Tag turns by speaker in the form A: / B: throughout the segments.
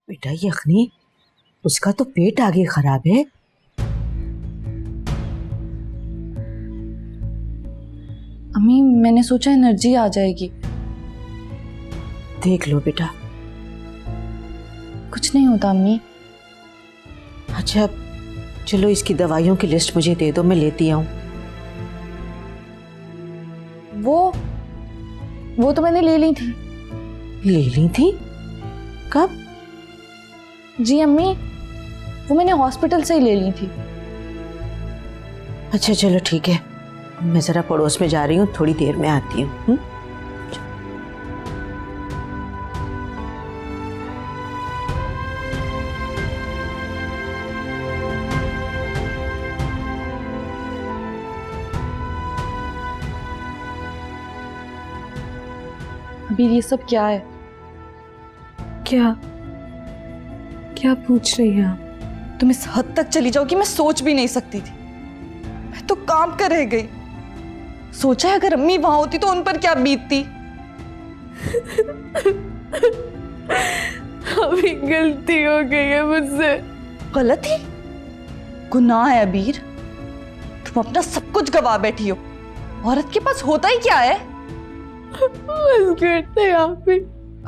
A: बेटा यखनी, उसका तो पेट आगे खराब है।
B: अम्मी मैंने सोचा एनर्जी आ जाएगी।
A: देख लो बेटा।
B: कुछ नहीं होता अम्मी।
A: अच्छा चलो इसकी दवाइयों की लिस्ट मुझे दे दो, मैं लेती आऊं।
B: वो तो मैंने ले ली थी।
A: ले ली थी? कब?
B: जी अम्मी, वो मैंने हॉस्पिटल से ही ले ली थी।
A: अच्छा चलो ठीक है, मैं जरा पड़ोस में जा रही हूँ, थोड़ी देर में आती हूँ।
B: अभी ये सब क्या है?
C: क्या क्या पूछ रही हैं आप?
B: तुम इस हद तक चली जाओ कि मैं सोच भी नहीं सकती थी। मैं तो काम कर रह गई। सोचा है अगर अम्मी वहां होती तो उन पर क्या बीतती।
C: अभी गलती हो गई है मुझसे।
B: गलती? गुनाह है अबीर। तुम अपना सब कुछ गवा बैठी हो। औरत के पास होता ही क्या है?
C: बस करते आप ही।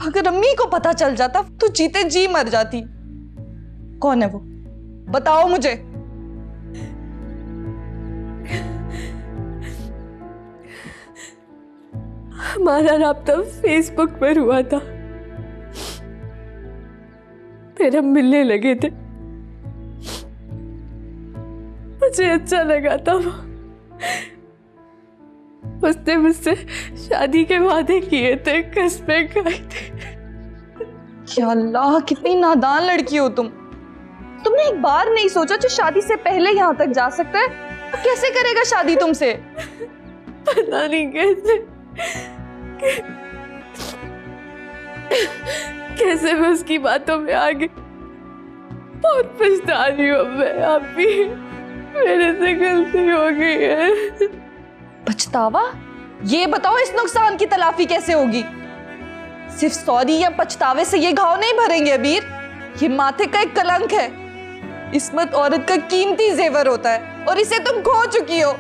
B: अगर अम्मी को पता चल जाता तो जीते जी मर जाती। कौन है वो? बताओ मुझे।
C: हमारा राब्ता फेसबुक पर हुआ था, फिर हम मिलने लगे थे। मुझे अच्छा लगा था वो। उसने मुझसे शादी के वादे किए थे, कसमें खाई थी।
B: या अल्लाह, कितनी नादान लड़की हो तुम। तुमने एक बार नहीं सोचा जो शादी से पहले यहाँ तक जा सकता है? तो कैसे करेगा शादी तुमसे?
C: पता नहीं कैसे मैं उसकी बातों में आ गई। बहुत पछता रही हूँ मैं। आप भी, मेरे से गलती हो गई है।
B: पछतावा? ये बताओ इस नुकसान की तलाफी कैसे होगी? सिर्फ सॉरी या पछतावे से ये घाव नहीं भरेंगे अबीर। ये माथे का एक कलंक है। इस्मत औरत का कीमती जेवर होता है और इसे तुम खो चुकी हो।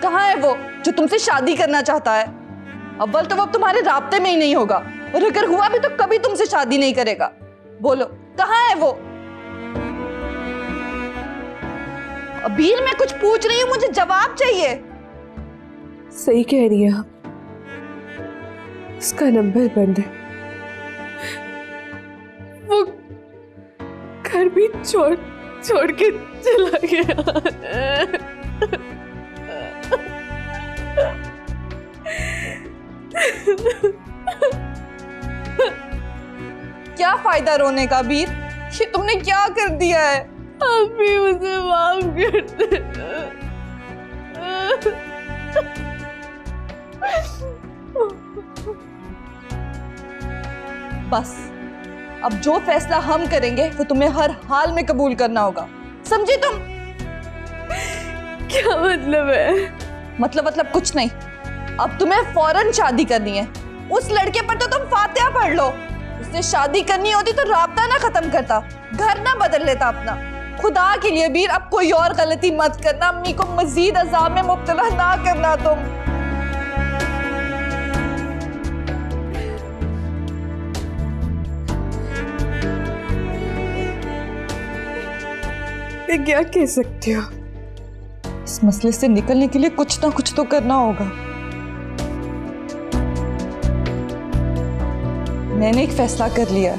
B: कहाँ है वो जो तुमसे शादी करना चाहता है? अव्वल तो वो तुम्हारे राब्ते में ही नहीं होगा, और अगर हुआ भी तो कभी तुमसे शादी नहीं करेगा। बोलो कहाँ है वो? अबीर मैं कुछ पूछ रही हूँ, मुझे जवाब चाहिए।
C: सही कह रही है आप, उसका नंबर बंद है। वो घर भी छोड़ के चला गया।
B: क्या फायदा रोने का अबीर? ये तुमने क्या कर दिया है?
C: आप भी मुझे माफ कर दे।
B: बस अब जो फैसला हम करेंगे वो तुम्हें हर हाल में कबूल करना होगा, समझी तुम?
C: क्या मतलब है?
B: मतलब कुछ नहीं। अब तुम्हें फौरन शादी करनी है। उस लड़के पर तो तुम फातिहा पढ़ लो। उससे शादी करनी होती तो राब्ता ना खत्म करता, घर ना बदल लेता अपना। खुदा के लिए वीर अब कोई और गलती मत करना। अम्मी को मजीद अजाब में मुब्तला ना करना तुम।
C: क्या कह सकती हो?
B: इस मसले से निकलने के लिए कुछ ना कुछ तो करना होगा। मैंने एक फैसला कर लिया।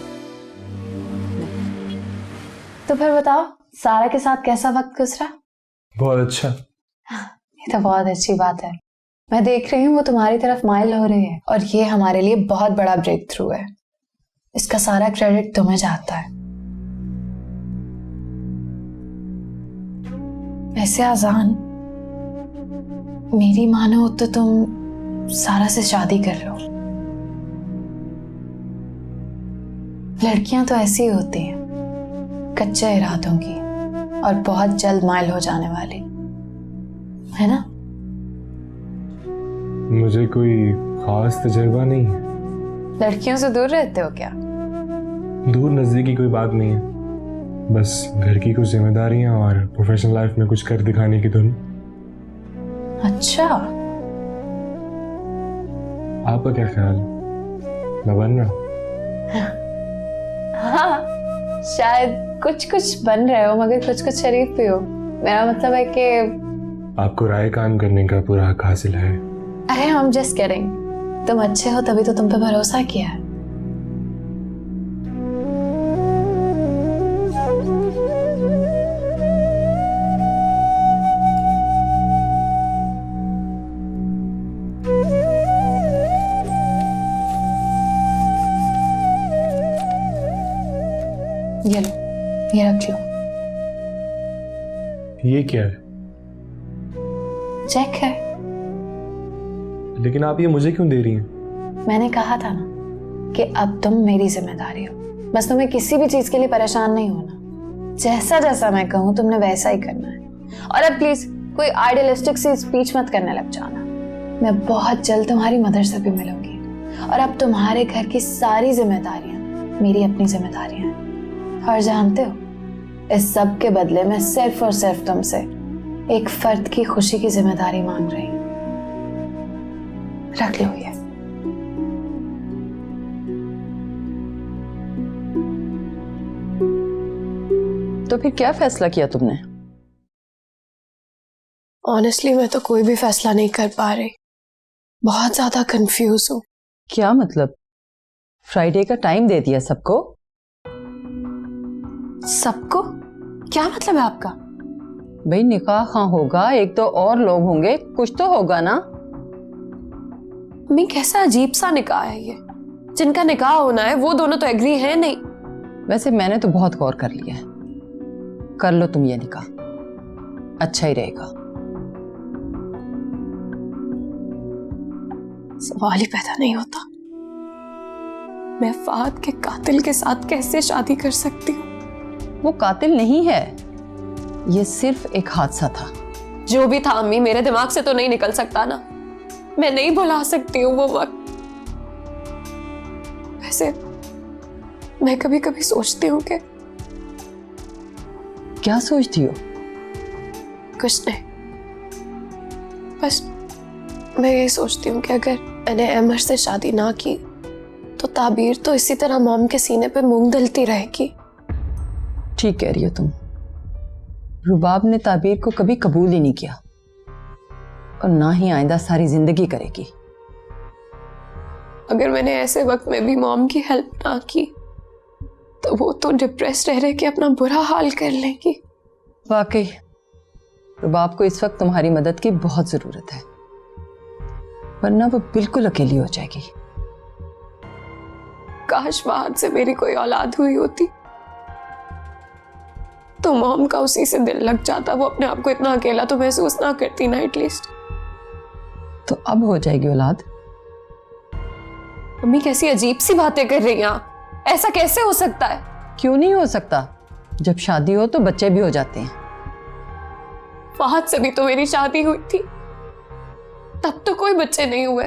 D: तो फिर बताओ, सारा के साथ कैसा वक्त गुजरा?
E: बहुत अच्छा।
D: ये तो बहुत अच्छी बात है। मैं देख रही हूँ वो तुम्हारी तरफ माइल हो रही है, और ये हमारे लिए बहुत बड़ा ब्रेक थ्रू है। इसका सारा क्रेडिट तुम्हें जाता है। वैसे आजान, मेरी मानो तो तुम सारा से शादी कर लो। लड़कियां तो ऐसी होती हैं, कच्चे इरादों की और बहुत जल्द माइल हो जाने वाली, है ना?
E: मुझे कोई खास तजुर्बा नहीं है।
D: लड़कियों से दूर रहते हो क्या?
E: दूर नजदीकी कोई बात नहीं है, बस घर की कुछ जिम्मेदारियां और प्रोफेशनल लाइफ में कुछ कर दिखाने की धुन।
D: अच्छा,
E: आपका क्या ख्याल, मैं बन रहा हूँ?
D: हाँ, शायद कुछ कुछ बन रहे हो मगर कुछ कुछ शरीफ भी हो। मेरा मतलब है कि
E: आपको राय काम करने का पूरा हक हासिल है।
D: अरे हम जस्ट किडिंग, तुम अच्छे हो तभी तो तुम पे भरोसा किया है। ये लो, ये रख लो।
E: ये क्या है?
D: चेक है।
E: लेकिन आप ये मुझे क्यों दे रही हैं?
D: मैंने कहा था ना कि अब तुम मेरी जिम्मेदारी हो, बस तुम्हें किसी भी चीज के लिए परेशान नहीं होना। जैसा जैसा मैं कहूँ तुमने वैसा ही करना है। और अब प्लीज कोई आइडियलिस्टिक सी स्पीच मत करने लग जाना। मैं बहुत जल्द तुम्हारी मदर से भी मिलूंगी और अब तुम्हारे घर की सारी जिम्मेदारियां मेरी अपनी जिम्मेदारियां हैं। और जानते हो, इस सब के बदले मैं सिर्फ और सिर्फ तुमसे एक फर्द की खुशी की जिम्मेदारी मांग रही हूं। रख लो ये।
F: तो फिर क्या फैसला किया तुमने?
C: ऑनेस्टली मैं तो कोई भी फैसला नहीं कर पा रही, बहुत ज्यादा कंफ्यूज हूँ।
F: क्या मतलब? फ्राइडे का टाइम दे दिया सबको?
C: सबको? क्या मतलब है आपका?
F: भाई निकाह हाँ होगा, एक तो और लोग होंगे, कुछ तो होगा ना।
C: मम्मी कैसा अजीब सा निकाह है ये। जिनका निकाह होना है वो दोनों तो एग्री है नहीं।
F: वैसे मैंने तो बहुत गौर कर लिया है, कर लो तुम ये निकाह, अच्छा ही रहेगा।
C: सवाल ही पैदा नहीं होता, मैं फहद के कातिल के साथ कैसे शादी कर सकती हूँ?
F: वो कातिल नहीं है, ये सिर्फ एक हादसा था।
C: जो भी था अम्मी, मेरे दिमाग से तो नहीं निकल सकता ना। मैं नहीं भुला सकती हूँ वो वक्त। वैसे मैं कभी कभी सोचती हूँ कि
F: क्या सोचती हो?
C: कुछ नहीं, बस मैं ये सोचती हूँ कि अगर मैंने अहमद से शादी ना की तो ताबीर तो इसी तरह मॉम के सीने पे मूंग दलती रहेगी।
F: ठीक कह रही हो तुम। रुबाब ने ताबीर को कभी कबूल ही नहीं किया और ना ही आइंदा सारी जिंदगी करेगी।
C: अगर मैंने ऐसे वक्त में भी मॉम की हेल्प ना की तो वो तो डिप्रेस रह के अपना बुरा हाल कर लेगी।
F: वाकई रुबाब को इस वक्त तुम्हारी मदद की बहुत जरूरत है, वरना वो बिल्कुल अकेली हो जाएगी।
C: काश फहद से मेरी कोई औलाद हुई होती तो मॉम का उसी से दिल लग जाता, वो अपने आप को इतना अकेला तो महसूस ना करती ना एटलीस्ट।
F: तो अब हो जाएगी औलाद।
C: मम्मी कैसी अजीब सी बातें कर रही हैं आप, ऐसा कैसे हो सकता है?
F: क्यों नहीं हो सकता? जब शादी हो तो बच्चे भी हो जाते हैं।
C: फहद से भी तो मेरी शादी हुई थी, तब तो कोई बच्चे नहीं हुए।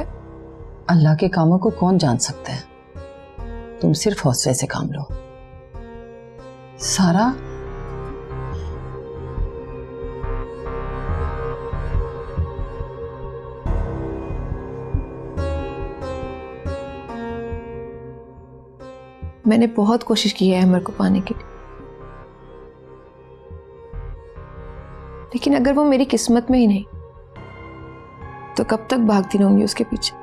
F: अल्लाह के कामों को कौन जान सकता है? तुम सिर्फ हौसले से काम लो। सारा
G: मैंने बहुत कोशिश की है अमर को पाने की, लेकिन अगर वो मेरी किस्मत में ही नहीं तो कब तक भागती रहूंगी उसके पीछे।